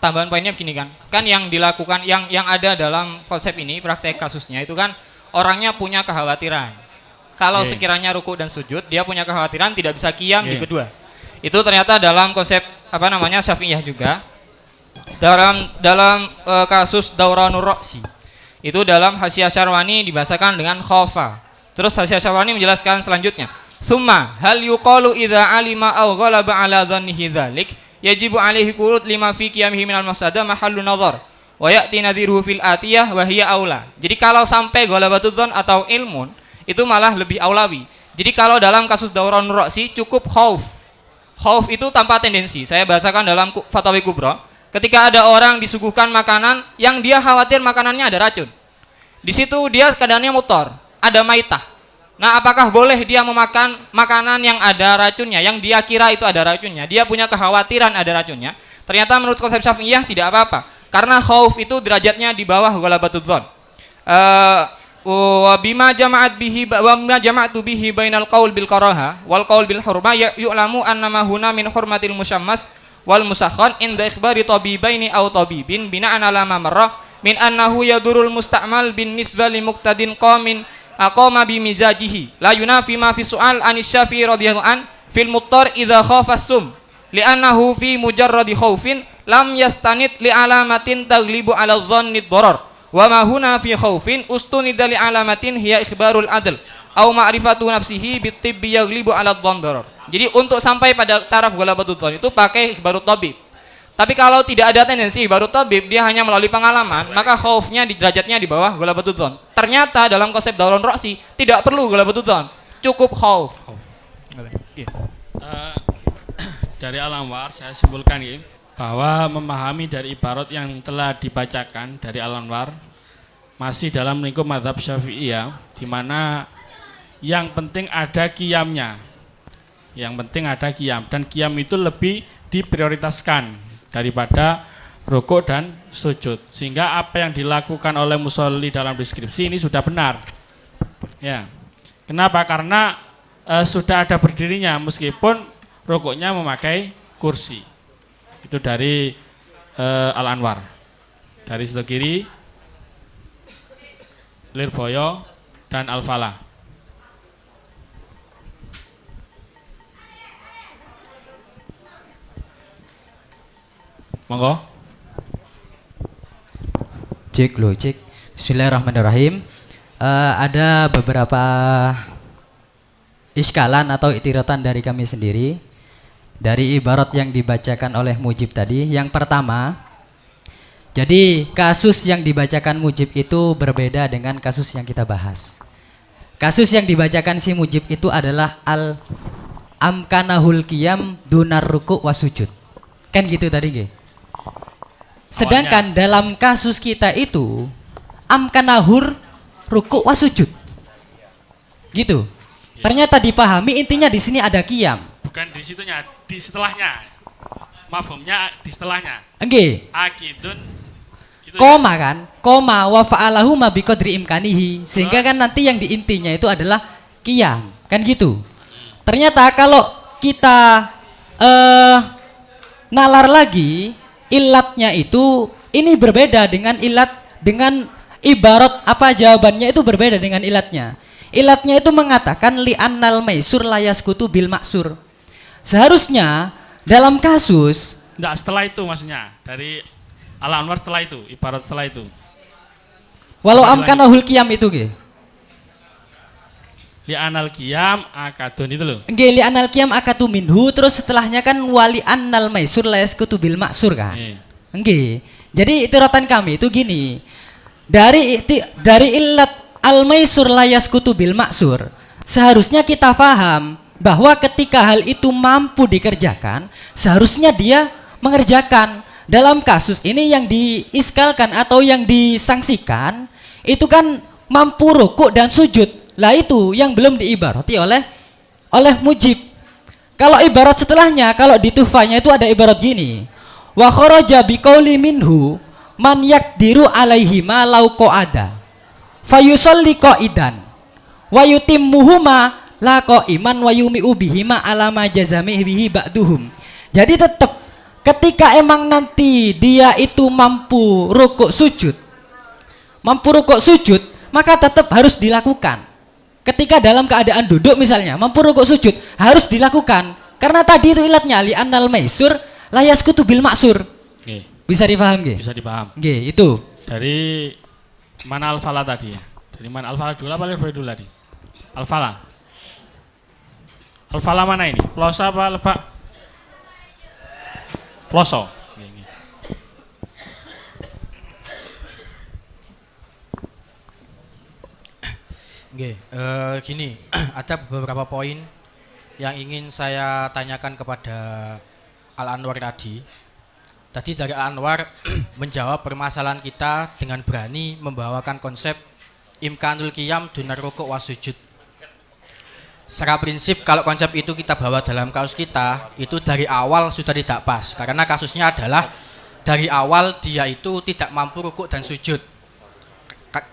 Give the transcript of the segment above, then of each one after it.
tambahan poinnya begini kan. Kan yang dilakukan yang ada dalam konsep ini praktek kasusnya itu kan orangnya punya kekhawatiran. Kalau sekiranya ruku dan sujud dia punya kekhawatiran tidak bisa qiyam di kedua. Itu ternyata dalam konsep apa namanya Syafi'iyah juga. Dalam kasus Dauranur Ra'si. Itu dalam Hasyiah Syarwani dibahasakan dengan khofa. Terus Hasyiah Syarwani menjelaskan selanjutnya. Summa hal yuqalu idza alima aw ghalaba ala dhannihi dzalik yajibu alaihi qurut lima fi qiyamihi minal mafsada mahallu nazar wa ya'ti nadhiruhu fil atiyah wa hiya aula. Jadi kalau sampai ghalabatul dzan atau ilmun itu malah lebih aulawi. Jadi kalau dalam kasus Dauranur Ra'si cukup khauf. Khauf itu tanpa tendensi. Saya bahasakan dalam Fatawi Kubra. Ketika ada orang disuguhkan makanan yang dia khawatir makanannya ada racun. Di situ dia keadaannya mutor, ada maitah. Nah, apakah boleh dia memakan makanan yang ada racunnya, yang dia kira itu ada racunnya? Dia punya kekhawatiran ada racunnya. Ternyata menurut konsep Syafi'iyah tidak apa-apa. Karena khauf itu derajatnya di bawah ghalabatul dzan. Wa bima jama'atu bihi bainal qaul bil karaha wal qaul bil hurma yu'lamu annama huna min hurmatil musyammas wal musakhan inda ikhbari tabibaini aw tabibin bina'an ala ma marra min annahu yadurul musta'mal bin nisbah li muqtadin qamin aqama bi mizajihi la yunafi ma fi su'al anis Syafi'i radhiyallahu an fil muttar idza khafa sum li'annahu fi mujarradi khaufin lam yastanid li alamatin taglibu ala dhanni dharar wa ma huna fi khaufin ustunida li alamatin hiya ikhbarul adl aw ma'rifatu nafsihi bit tibbi yaglibu ala dhann dharar. Jadi untuk sampai pada taraf ghalabatul dzan itu pakai ikhbarut tabib. Tapi kalau tidak ada tendensi ikhbarut tabib, dia hanya melalui pengalaman, maka khaufnya di derajatnya di bawah ghalabatul dzan. Ternyata dalam konsep Dauranur Ra'si tidak perlu ghalabatul dzan, cukup khauf. Dari Al-Anwar saya simpulkan ya, bahwa memahami dari ibarat yang telah dibacakan dari Al-Anwar masih dalam lingkup mazhab Syafi'iyah, di mana yang penting ada qiyamnya. Yang penting ada qiyam, dan qiyam itu lebih diprioritaskan daripada rukuk dan sujud, sehingga apa yang dilakukan oleh musolli dalam deskripsi ini sudah benar ya. Kenapa? Karena sudah ada berdirinya meskipun rukuknya memakai kursi. Itu dari Al-Anwar. Dari sebelah kiri Lirboyo dan Al-Falah. Monggo. Cek lo cek. Bismillahirrahmanirrahim. Ada beberapa iskalan atau itiratan dari kami sendiri dari ibarat yang dibacakan oleh Mujib tadi. Yang pertama, jadi kasus yang dibacakan Mujib itu berbeda dengan kasus yang kita bahas. Kasus yang dibacakan si Mujib itu adalah amkanahul qiyam dunar ruku' wasujud. Kan gitu tadi nggih. Sedangkan dalam kasus kita itu amkanahur ruku' wasujud. Gitu. Ternyata dipahami intinya di sini ada qiyam. Bukan di situnya, di setelahnya. Mafhumnya di setelahnya. Nggih. Akidun koma kan, koma wa fa'alahu ma biqadri imkanihi, sehingga kan nanti yang diintinya itu adalah qiyam, kan gitu. Ternyata kalau kita nalar lagi ilatnya itu ini berbeda dengan ilat, dengan ibarat apa jawabannya itu berbeda dengan ilatnya. Ilatnya itu mengatakan li annal maisur layaskutu bil maksur. Seharusnya dalam kasus enggak, setelah itu maksudnya dari Al-Anwar setelah itu, ibarat setelah itu. Walau amkanahul qiyam itu nggih. Li anal qiyam akadun itu loh. Nggih, li anal qiyam akatu minhu, terus setelahnya kan wali annal maisur layaskutu bil maksur kan. Nggih. Jadi itiratan kami itu gini. Dari illat al maisur layaskutu bil maksur, seharusnya kita paham bahwa ketika hal itu mampu dikerjakan, seharusnya dia mengerjakan. Dalam kasus ini yang diiskalkan atau yang disangsikan itu kan mampu rukuk dan sujud. Lah itu yang belum diibarati oleh Mujib. Kalau ibarat setelahnya, kalau di Tuhfahnya itu ada ibarat gini. Wa kharaja biqauli minhu man yaqdiru alaihi ma law qa'ada fayusalli qa'idan wa yutimmuhuma la qa'iman wa yumi'u bihima ala ma jazamihi bihi ba'duhum. Jadi tetap ketika emang nanti dia itu mampu rukuk sujud, maka tetap harus dilakukan. Ketika dalam keadaan duduk misalnya mampu rukuk sujud harus dilakukan, karena tadi itu ilatnya li annal maisur la yasqutu bil maksur. Bisa dipaham nggih? Bisa dipaham. Nggih, itu. Dari mana al-fala tadi ya? Dari mana al-fala dulu apa dulu tadi? Al-fala. Al-fala mana ini? Plosa apa lebak? Ploso. Gini, ada beberapa poin yang ingin saya tanyakan kepada Al-Anwar tadi. Tadi dari Al-Anwar menjawab permasalahan kita dengan berani membawakan konsep imkanul qiyam dunar rukuk wasujud. Secara prinsip kalau konsep itu kita bawa dalam kasus kita, itu dari awal sudah tidak pas. Karena kasusnya adalah dari awal dia itu tidak mampu rukuk dan sujud.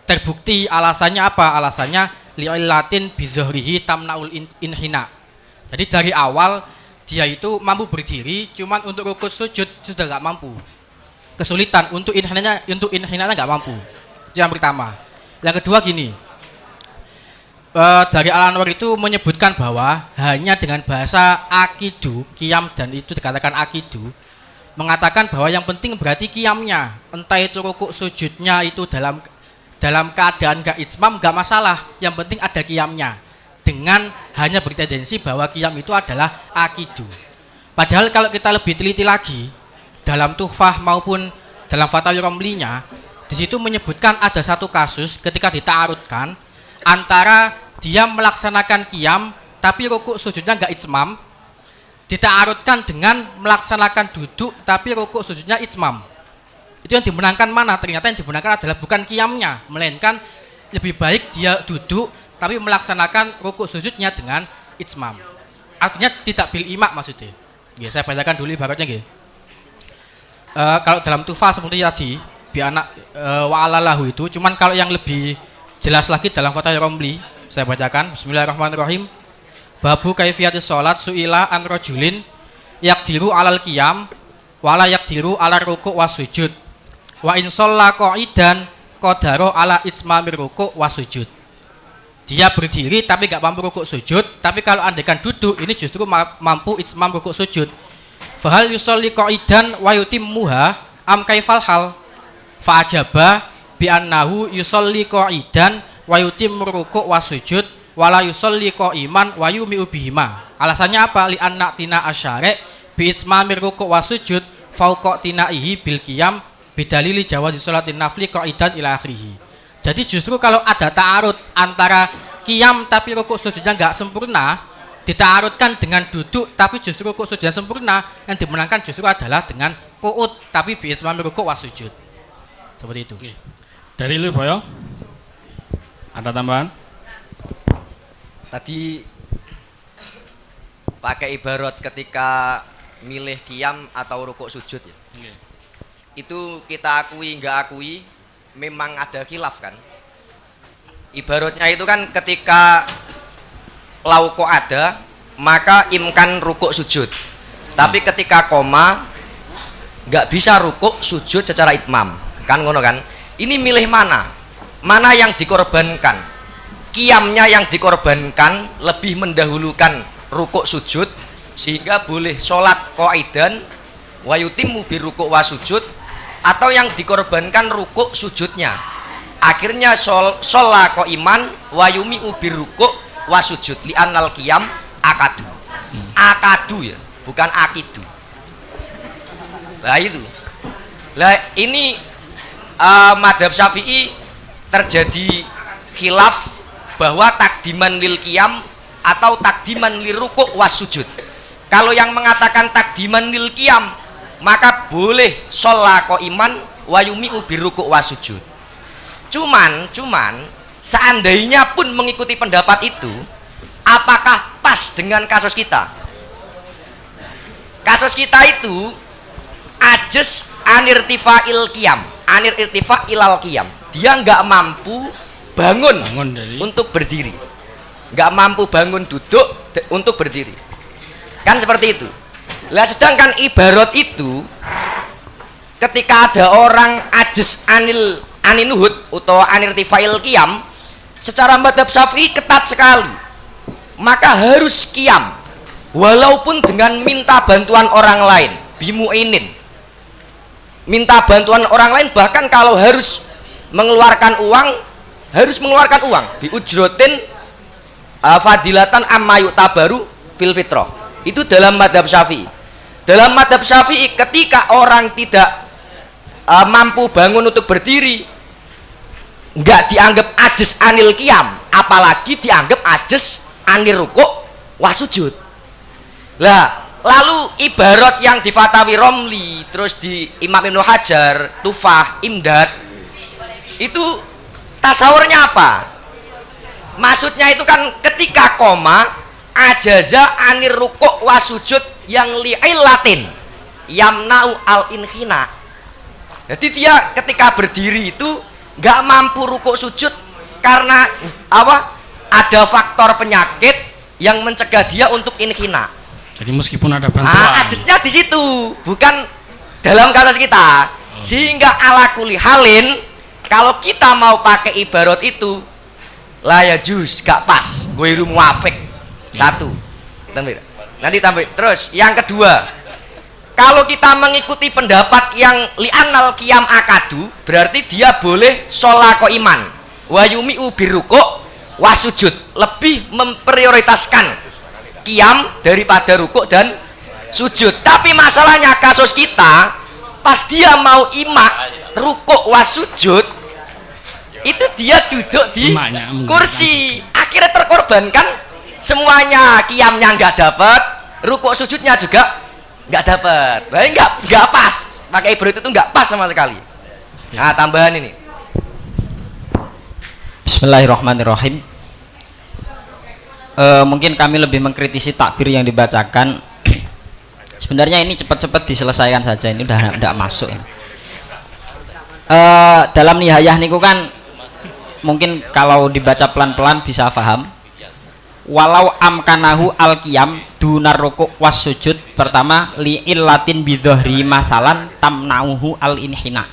Terbukti alasannya apa? Alasannya li'illatin bizuhrihi tamnaul inhina. Jadi dari awal dia itu mampu berdiri, cuman untuk rukuk sujud sudah nggak mampu. Kesulitan untuk inhinanya nggak mampu. Itu yang pertama. Yang kedua gini, dari Al-Anwar itu menyebutkan bahwa hanya dengan bahasa akidu, qiyam dan itu dikatakan akidu, mengatakan bahwa yang penting berarti qiyamnya, entah itu rukuk sujudnya itu dalam keadaan gak itsmam gak masalah, yang penting ada qiyamnya, dengan hanya bertendensi bahwa qiyam itu adalah akidu. Padahal kalau kita lebih teliti lagi dalam Tuhfah maupun dalam Fatawi Romlinya, di situ menyebutkan ada satu kasus ketika dita'arudkan antara dia melaksanakan qiyam tapi rukuk sujudnya gak itsmam, dita'arudkan dengan melaksanakan duduk tapi rukuk sujudnya itsmam. Itu yang dimenangkan mana? Ternyata yang dimenangkan adalah bukan qiyamnya, melainkan lebih baik dia duduk tapi melaksanakan rukuk sujudnya dengan itsmam. Artinya tidak bil imak maksudnya. Nggih, saya bacakan dulu ibaratnya nggih. Kalau dalam Tuhfah seperti tadi, bi anak wa alalahu itu, cuman kalau yang lebih jelas lagi dalam Fatah Romli, saya bacakan. Bismillahirrahmanirrahim. Babu kaifiyatis sholat su'ila an rajulin yaqdiru alal qiyam wala yaqdiru ala rukuk wasujud. Wa in shalla qa'idan qadaro ala itsmamir rukuk wasujud. Dia berdiri tapi gak mampu rukuk sujud, tapi kalau andaikan duduk ini justru mampu itsmam rukuk sujud. Fahal yusolli qa'idan wa yutimmuha am kaifal hal? Fa ajaba bi annahu yusolli qa'idan wa yutimmu rukuk wasujud wala yusolli qa'iman wa yumi'u bihima. Alasannya apa? Li anna tina asyari' bi itsmamir rukuk wasujud fauqa tinaihi bil qiyam bidalili jawazi sholatin nafli qa'idan ila akhirih. Jadi justru kalau ada ta'arud antara qiyam tapi rukuk sujudnya enggak sempurna, dita'arudkan dengan duduk tapi justru rukuk sujudnya sempurna, yang dimenangkan justru adalah dengan qu'ud tapi bi itsmami rukuk wasujud. Seperti itu. Dari lu Boyo, ada tambahan? Tadi pakai ibarat ketika milih qiyam atau rukuk sujud ya. Itu kita akui nggak akui memang ada khilaf kan. Ibaratnya itu kan ketika lauko ada maka imkan rukuk sujud, tapi ketika koma nggak bisa rukuk sujud secara itmam kan, ngono kan. Ini milih mana yang dikorbankan, qiyamnya yang dikorbankan lebih mendahulukan rukuk sujud sehingga boleh sholat qaidan wa yutimmu bi rukuk wasujud, atau yang dikorbankan rukuk sujudnya akhirnya sholat qaiman wa yumi'u bi rukuk wasujud li annal qiyam akadu ya, bukan akidu. Nah itu lah, ini madhab Syafi'i terjadi khilaf bahwa takdiman lil qiyam atau takdiman lil rukuk wasujud. Kalau yang mengatakan takdiman lil qiyam maka boleh sholat qaiman wa yumi'u bi rukuk wasujud. Cuman seandainya pun mengikuti pendapat itu, apakah pas dengan kasus kita? Kasus kita itu ajaz anirtifa'il qiyam, ilal qiyam. Dia nggak mampu bangun untuk berdiri, nggak mampu bangun duduk untuk berdiri, kan seperti itu. Lah sedangkan ibarat itu ketika ada orang ajis aninuhud atau anirtifail qiyam, secara madhab Syafi'i ketat sekali. Maka harus qiyam walaupun dengan minta bantuan orang lain, bimu'inin. Minta bantuan orang lain, bahkan kalau harus mengeluarkan uang, harus mengeluarkan uang biujrotin fadilatan amma yu'tabaru fil fitrah. Itu dalam madhab Syafi'i. Dalam madhab Syafi'i ketika orang tidak mampu bangun untuk berdiri, nggak dianggap ajis anil qiyam, apalagi dianggap ajis anil rukuk wasujud. Lah lalu ibarat yang di Fatawi Romli, terus di Imam Ibnu Hajar, Tufah, Imdad, itu tasawurnya apa? Maksudnya itu kan ketika koma ajaza anir rukuk wasujud yang li'illatin yamna'u al-inhina. Jadi dia ketika berdiri itu nggak mampu rukuk sujud karena apa? Ada faktor penyakit yang mencegah dia untuk inhina. Jadi meskipun ada bantuan. Ajisnya di situ, bukan dalam kasus kita. Sehingga ala kuli halin, kalau kita mau pakai ibarat itu, lah ya jus, gak pas. Ghairu muwafiq. Satu. Nanti tambah. Terus yang kedua, kalau kita mengikuti pendapat yang li'anal qiyam akadu, berarti dia boleh sholako iman wa yumi'u birrukuk wasujud, lebih memprioritaskan qiyam daripada rukuk dan sujud. Tapi masalahnya kasus kita, pas dia mau imak rukuk wasujud, itu dia duduk di kursi, akhirnya terkorbankan semuanya. Qiyamnya nggak dapat, rukuk sujudnya juga nggak dapat. Baik, nggak pas, pakai ibarat itu nggak pas sama sekali. Nah tambahan ini, Bismillahirrahmanirrahim. Mungkin kami lebih mengkritisi takbir yang dibacakan. Sebenarnya ini cepat-cepat diselesaikan saja, ini udah tidak masuk ini. Dalam nihayah niku kan mungkin kalau dibaca pelan-pelan bisa paham. Walau amkanahu al-qiyam dunar rukuk was sujud, pertama li illatin bidhahri masalan tamnauhu al-inhina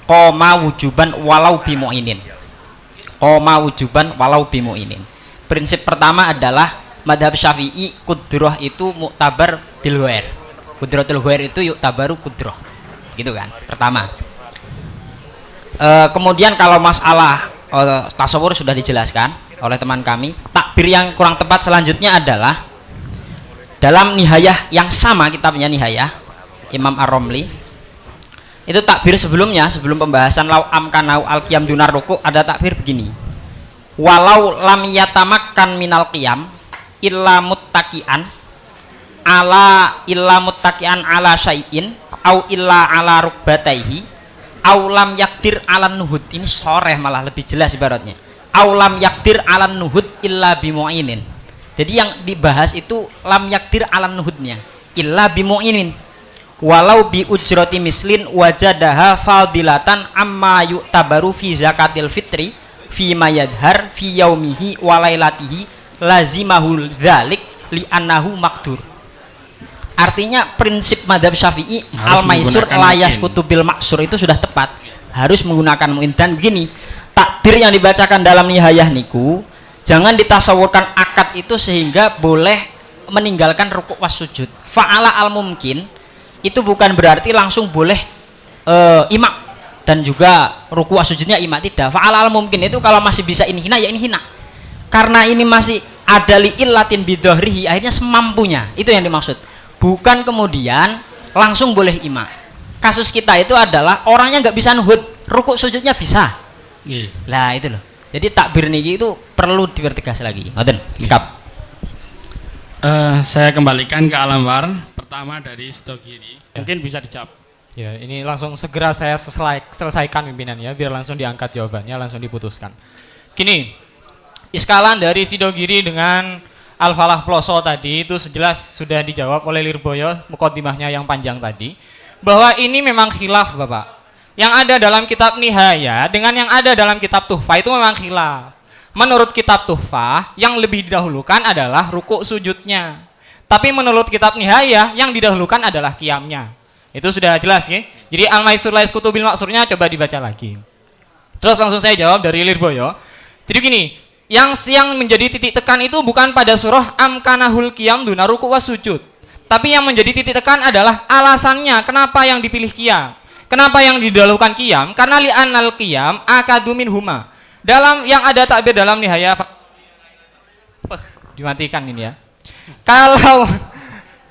qoma wujuban walau bimu'inin. Qoma wujuban walau bimu'inin. Prinsip pertama adalah madhab Syafi'i, kudroh itu muktabar bil ghair. Kudrotul ghair itu yuktabaru kudroh, gitu kan, pertama. Kemudian kalau masalah tasawur sudah dijelaskan oleh teman kami. Takbir yang kurang tepat selanjutnya adalah dalam nihayah yang sama, kitabnya nihayah Imam Ar-Romli, itu takbir sebelumnya, sebelum pembahasan lau amkanau al-qiyam dunar ruku, ada takbir begini: walau lam yatamakkan minal qiyam illa muttaqian ala syai'in au illa ala rukbataihi au lam yakdir ala nuhud. Ini soreh malah lebih jelas ibaratnya, au lam yakdir ala nuhud illa bimu'inin. Jadi yang dibahas itu lam yakdir ala nuhudnya, illa bimu'inin. Walau bi ujrati mislin wajadaha fadilatan amma yu'tabaru fi zakatil fitri fi mayadhar fi yaumihi walailatihi lazimahul dzalik li annahu makdur. Artinya prinsip madhab Syafi'i al-maisur layas kutubil maksur itu sudah tepat, harus menggunakan mu'in. Dan begini, takbir yang dibacakan dalam nihayah niku jangan ditasawurkan akad itu sehingga boleh meninggalkan rukuk was sujud. Fa'ala al-mumkin itu bukan berarti langsung boleh imak dan juga ruku sujudnya imak, tidak. Fa'ala al-mumkin itu kalau masih bisa inhina ya inhina, karena ini masih ada li'illatin bidhahrihi, akhirnya semampunya, itu yang dimaksud. Bukan kemudian langsung boleh imak. Kasus kita itu adalah orangnya nggak bisa nuhud, ruku sujudnya bisa. Lah itu loh. Jadi takbir niki itu perlu dipertegas lagi. Ngoten, lengkap. Saya kembalikan ke Alamwar. Pertama dari Stogiri, mungkin bisa dijawab. Ya, ini langsung segera saya selesaikan pimpinan ya, biar langsung diangkat jawabannya, langsung diputuskan. Gini, iskalan dari Sidogiri dengan Al-Falah Ploso tadi itu jelas sudah dijawab oleh Lirboyo, mukaddimahnya yang panjang tadi, bahwa ini memang khilaf Bapak. Yang ada dalam kitab Nihaya dengan yang ada dalam kitab Tuhfah itu memang khilaf. Menurut kitab Tuhfah, yang lebih didahulukan adalah rukuk sujudnya. Tapi menurut kitab Nihayah yang didahulukan adalah qiyamnya. Itu sudah jelas ya. Jadi Al-Maisur la yasqutu bil ma'surnya coba dibaca lagi. Terus langsung saya jawab dari Lirboyo. Jadi gini, yang menjadi titik tekan itu bukan pada surah amkanahul qiyam duna ruku' was sujud. Tapi yang menjadi titik tekan adalah alasannya kenapa yang dipilih qiyam. Kenapa yang didahulukan qiyam? Karena li'annal qiyam akadu minhuma. Dalam yang ada takbir dalam Nihayah dimatikan ini ya.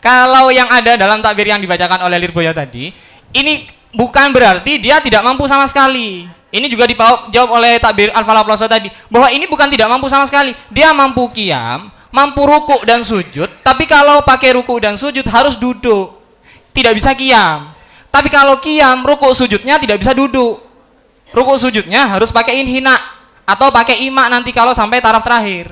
Kalau yang ada dalam takbir yang dibacakan oleh Lirboyo tadi, ini bukan berarti dia tidak mampu sama sekali. Ini juga dijawab oleh takbir Al-Falah Ploso tadi, bahwa ini bukan tidak mampu sama sekali. Dia mampu qiyam, mampu ruku dan sujud, tapi kalau pakai ruku dan sujud harus duduk. Tidak bisa qiyam. Tapi kalau qiyam, ruku sujudnya tidak bisa duduk. Ruku sujudnya harus pakai inhina atau pakai ima nanti kalau sampai taraf terakhir.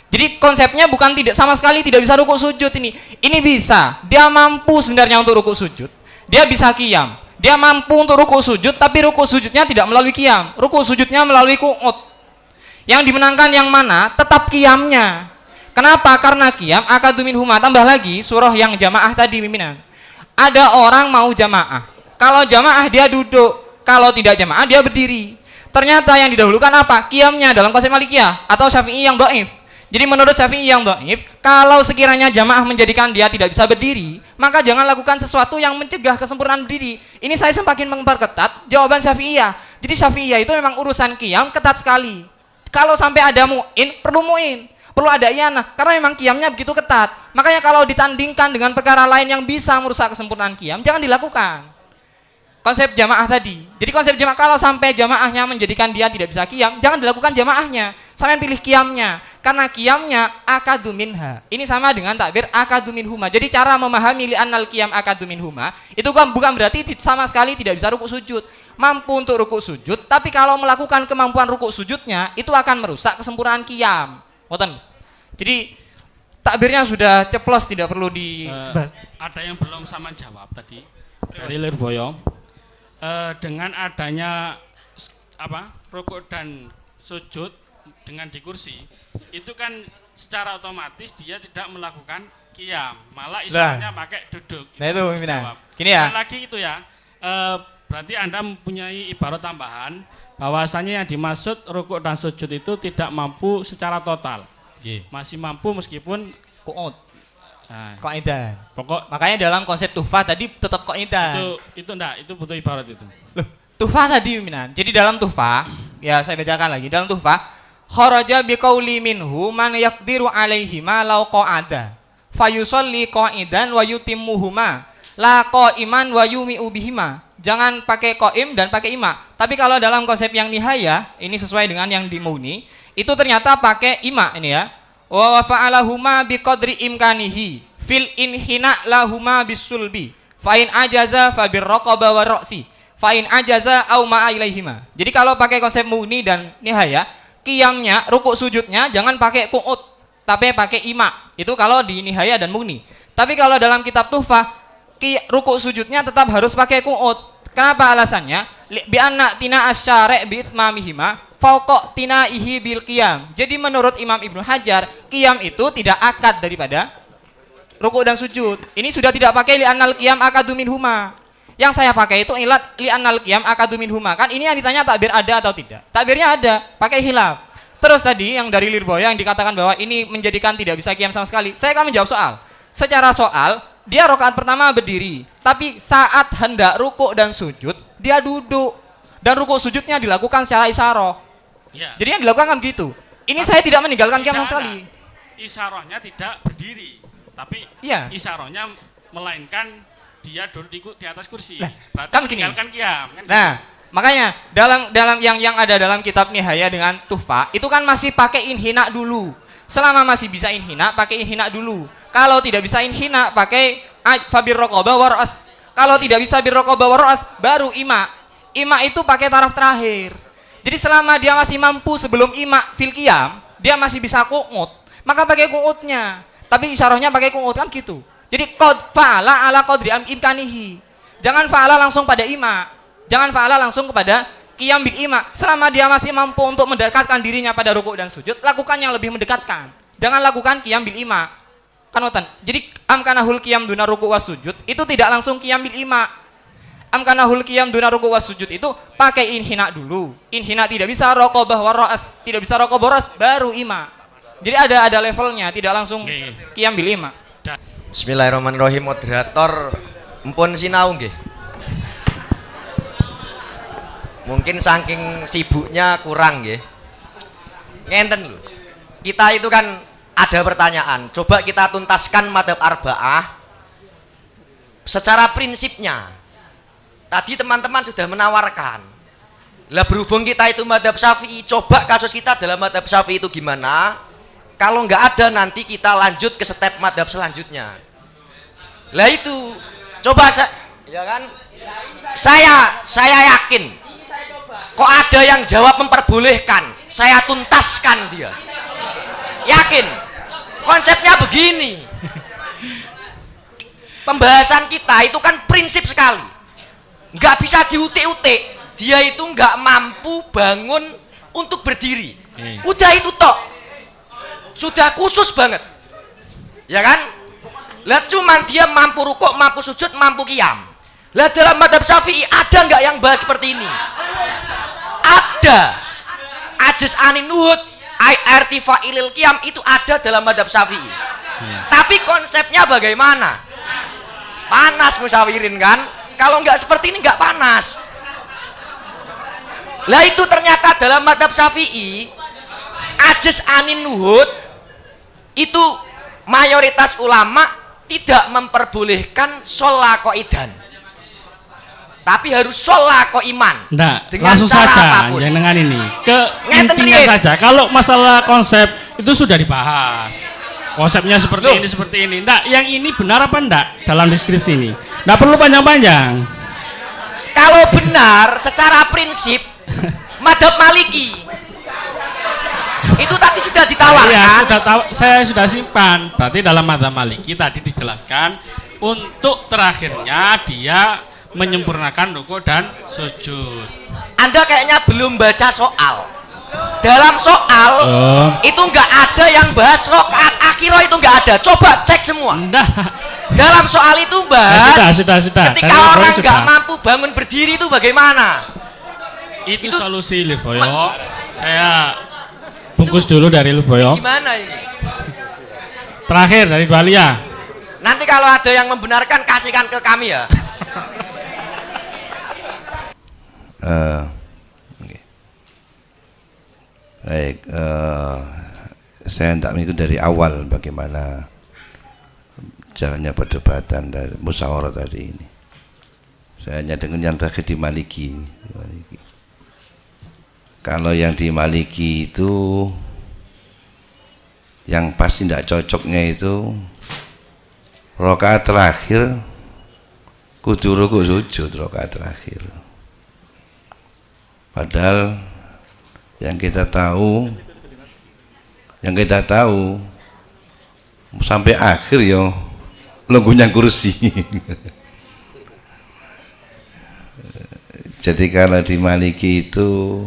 Jadi konsepnya bukan tidak sama sekali tidak bisa ruku sujud ini. Ini bisa. Dia mampu sebenarnya untuk ruku sujud. Dia bisa qiyam. Dia mampu untuk ruku sujud, tapi ruku sujudnya tidak melalui qiyam. Ruku sujudnya melalui qu'ud. Yang dimenangkan yang mana? Tetap qiyamnya. Kenapa? Karena qiyam akadu minhuma. Tambah lagi surah yang jamaah tadi pimpinan. Ada orang mau jamaah. Kalau jamaah dia duduk. Kalau tidak jamaah dia berdiri. Ternyata yang didahulukan apa? Qiyamnya dalam konsep Malikiyah atau Syafi'i yang dhaif. Jadi menurut Syafi'i yang dhaif, kalau sekiranya jamaah menjadikan dia tidak bisa berdiri, maka jangan lakukan sesuatu yang mencegah kesempurnaan berdiri. Ini saya semakin memperketat jawaban Syafi'iyah. Jadi Syafi'iyah itu memang urusan qiyam ketat sekali. Kalau sampai ada mu'in, perlu ada iyanah, karena memang qiyamnya begitu ketat. Makanya kalau ditandingkan dengan perkara lain yang bisa merusak kesempurnaan qiyam, jangan dilakukan. Konsep jamaah tadi. Jadi konsep jamaah, kalau sampai jamaahnya menjadikan dia tidak bisa qiyam, jangan dilakukan jamaahnya. Sampai pilih qiyamnya. Karena qiyamnya akadu minha. Ini sama dengan takbir akadu minhuma. Jadi cara memahami li'annal qiyam akadu minhuma, itu kan bukan berarti sama sekali tidak bisa ruku sujud. Mampu untuk ruku sujud, tapi kalau melakukan kemampuan ruku sujudnya, itu akan merusak kesempurnaan qiyam. Ngoten. Jadi takbirnya sudah ceplos, tidak perlu dibahas. Ada yang belum sama jawab tadi dari Lirboyo. Dengan adanya rukuk dan sujud dengan di kursi, itu kan secara otomatis dia tidak melakukan qiyam, malah istilahnya pakai duduk. Nah itu pimpinan. Gini ya. Dan lagi itu ya, berarti Anda mempunyai ibarat tambahan bahwasanya yang dimaksud rukuk dan sujud itu tidak mampu secara total. Masih mampu meskipun qu'ud. Nah, Qaidan. Makanya dalam konsep tuhfah tadi tetap qaidan. Itu butuh ibarat itu. Loh, tuhfah tadi pimpinan. Jadi dalam tuhfah, ya saya bacakan lagi. Dalam tuhfah, kharaja biqauli minhu man yaqdiru alaihi ma law qa'ada. Fayusalli qa'idan wa yutimmuhuma. La qa'iman wa yumi'u bihima. Jangan pakai qaim dan pakai ima. Tapi kalau dalam konsep yang Nihayah, ini sesuai dengan yang di Mughni, itu ternyata pakai ima ini ya. Wa fa'alahuma biqadri imkanihi fil inhina lahuma bisulbi fa in ajaza fa birraqaba wa ra'si fa in ajaza au ma ilaihima. Jadi kalau pakai konsep Mughni dan Nihayah, qiyamnya, rukuk sujudnya jangan pakai qu'ud, tapi pakai ima. Itu kalau di Nihayah dan Mughni. Tapi kalau dalam kitab Tuhfah, rukuk sujudnya tetap harus pakai qu'ud. Kenapa alasannya? Bi anna tina asyari' bi itmamihima fauqa tinaihi bil qiyam. Jadi menurut Imam Ibnu Hajar, qiyam itu tidak akad daripada rukuk dan sujud. Ini sudah tidak pakai li'annal qiyam akadu minhuma. Yang saya pakai itu ilat li'annal qiyam akadu minhuma. Kan ini yang ditanya takbir ada atau tidak. Takbirnya ada, pakai hilaf. Terus tadi yang dari Lirboyo yang dikatakan bahwa ini menjadikan tidak bisa qiyam sama sekali. Saya akan menjawab soal. Secara soal, dia rakaat pertama berdiri, tapi saat hendak rukuk dan sujud, dia duduk. Dan rukuk sujudnya dilakukan secara isyarah. Ya. Jadi yang dilakukan kan begitu. Ini saya tidak meninggalkan qiyam sama sekali. Isyarahnya tidak berdiri, tapi iya, isyarahnya melainkan dia duduk di atas kursi. Nah, berarti kan gini. meninggalkan qiyam. Kan Nah, makanya dalam yang ada dalam kitab Nihayah dengan Tuhfah itu kan masih pakai inhina dulu. Selama masih bisa inhina, pakai inhina dulu. Kalau tidak bisa inhina, pakai fabir raqabah wa ra'as. Kalau tidak bisa bir raqabah wa ra'as, baru ima. Ima itu pakai taraf terakhir. Jadi selama dia masih mampu sebelum ima fil qiyam, dia masih bisa qu'ud, maka pakai qu'udnya. Tapi isyarahnya pakai qu'ud kan gitu. Jadi qad fa'ala ala qadri imkanihi. Jangan fa'ala langsung pada ima. Jangan fa'ala langsung kepada qiyam bil ima. Selama dia masih mampu untuk mendekatkan dirinya pada rukuk dan sujud, lakukan yang lebih mendekatkan. Jangan lakukan qiyam bil ima. Kan ngoten. Jadi amkanahul qiyam duna ruku' was sujud itu tidak langsung qiyam bil ima. Amkanahul qiyam duna ruku' was sujud itu pakai inhina dulu. Inhina tidak bisa raqabah wa ra'as, tidak bisa raqabah ras baru ima. Jadi ada levelnya, tidak langsung qiyam bil ima. Bismillahirrahmanirrahim. Moderator empun sinau nggih. Mungkin saking sibuknya kurang nggih. Ngenten lho. Kita itu kan ada pertanyaan. Coba kita tuntaskan madzhab arba'ah secara prinsipnya. Tadi teman-teman sudah menawarkan. Lah berhubung kita itu madzhab Syafi'i, coba kasus kita dalam madzhab Syafi'i itu gimana? Kalau nggak ada nanti kita lanjut ke step madzhab selanjutnya. Lah itu coba ya kan? Saya yakin kok ada yang jawab memperbolehkan, saya tuntaskan dia. Yakin. Konsepnya begini. Pembahasan kita itu kan prinsip sekali. Nggak bisa diutik-utik. Dia itu nggak mampu bangun untuk berdiri. Udah itu tok. Sudah khusus banget. Ya kan? Lah cuman dia mampu rukuk, mampu sujud, mampu qiyam. Lah dalam madzhab Syafi'i ada nggak yang bahas seperti ini? Ada. Ajiz anin nuhud, irtifa ilil qiyam itu ada dalam madzhab Syafi'i. Tapi konsepnya bagaimana? Panas musyawirin kan? Kalau nggak seperti ini nggak panas. Lah itu ternyata dalam madzhab Syafi'i ajiz anin nuhud itu mayoritas ulama tidak memperbolehkan sholat qaidan. Tapi harus sholat kok iman. Nggak, dengan langsung cara saja apapun. yang dengan ini ke Ngeten intinya riyen. saja. Kalau masalah konsep itu sudah dibahas. Konsepnya seperti Loh. ini, seperti ini. Nggak, yang ini benar apa enggak dalam deskripsi ini? Nggak perlu panjang-panjang. Kalau benar secara prinsip madzhab Maliki itu tadi sudah ditawarkan. Iya, sudah tahu, saya sudah simpan. Berarti dalam madzhab Maliki tadi dijelaskan untuk terakhirnya dia menyempurnakan rukuk dan sujud. Anda kayaknya belum baca soal. Dalam soal itu nggak ada yang bahas rokaat akhirah, itu nggak ada. Coba cek semua. Enggak. Dalam soal itu bahas Sudah. ketika Dari orang sudah. nggak mampu bangun berdiri itu bagaimana? Itu Itu- solusi Lirboyo. Saya bungkus dulu dari Lirboyo. Gimana ini? Terakhir dari Dwalia. Nanti kalau ada yang membenarkan kasihkan ke kami ya. Oke. Baik, saya hendak mengikut dari awal bagaimana jalannya perdebatan dari musyawarah tadi ini. Saya hanya dengan yang terakhir di Maliki. Kalau yang di Maliki itu yang pasti tidak cocoknya itu rakaat terakhir kudu rukuk sujud rakaat terakhir. Padahal yang kita tahu sampai akhir ya lungguhnya kursi. Jadi kalau di Maliki itu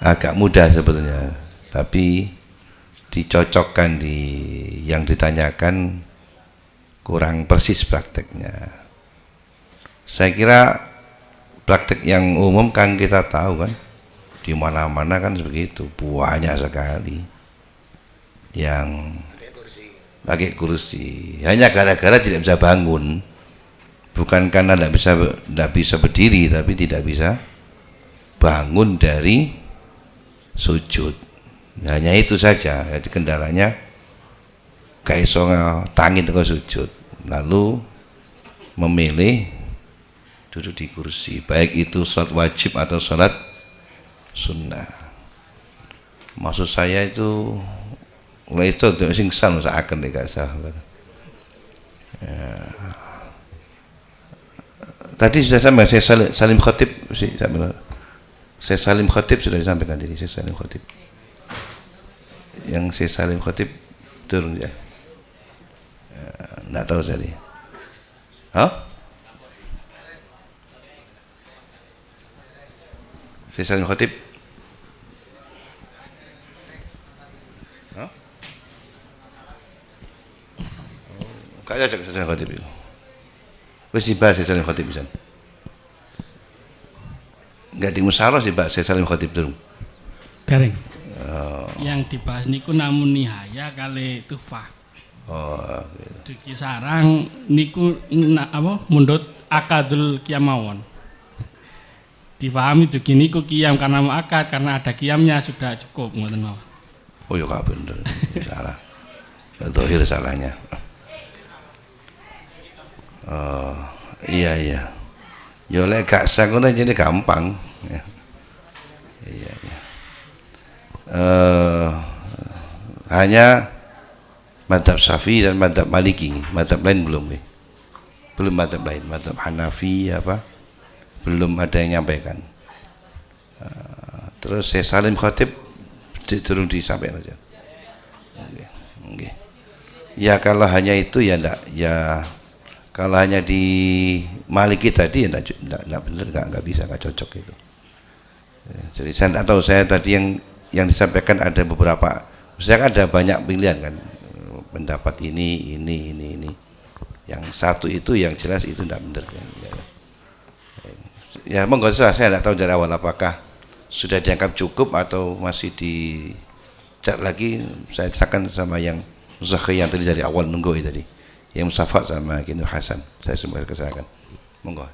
agak mudah sebetulnya, tapi dicocokkan di yang ditanyakan kurang persis prakteknya. Saya kira praktek yang umum kan kita tahu kan, di mana-mana kan begitu, banyak sekali yang pakai kursi hanya gara-gara tidak bisa bangun, bukan karena tidak bisa berdiri, tapi tidak bisa bangun dari sujud. Hanya itu saja. Jadi kendalanya gak iso tangi ke sujud, lalu memilih duduk di kursi, baik itu sholat wajib atau sholat sunnah. Maksud saya itu itu singsan seakan tidak sah. Tadi sudah sampai saya Salim Khatib saya Salim Khatib sudah disampaikan tadi. Saya Salim Khatib yang saya Salim Khatib turun ya. Nggak tahu tadi. Hah? Saya Salim Khatib. Hah? ajak saya salim khotib itu. Wis dibahas saya salim khotib pisan. Enggak di musyawarah sih, Pak, saya salim khotib dulu. Garing. Yang dibahas niku namun nihaya kali tufah. Oh, Di Kisarang niku mundut akadul kiamawon. Difahami dugi niku kiam karena mau akad, karena ada kiamnya sudah cukup ngoten mawon. oh ya gak bener. Salah. Zahir salahnya. Oh, iya iya. Ya lek gak sah ngono jadi gampang. Ya. Iya iya. Hanya madhab Syafi'i dan madhab Maliki, madhab lain belum nih. Belum madhab lain, madhab Hanafi apa? Belum ada yang nyampaikan. Terus saya salim khotib turun disampaikan aja. Okay. Okay. Ya kalau hanya itu ya enggak, ya kalau hanya di Maliki tadi ya enggak benar, enggak bisa, enggak cocok itu. Jadi saya enggak tahu, saya tadi yang disampaikan ada beberapa, misalnya ada banyak pilihan kan, pendapat ini. Yang satu itu yang jelas itu enggak benar kan. Ya monggo saya enggak tahu dari awal apakah sudah dianggap cukup atau masih dicek lagi. Saya serahkan sama yang Musakhi yang tadi dari awal nunggu tadi, yang Musafak sama Kinur Hasan, saya semua kesahkan. Monggo.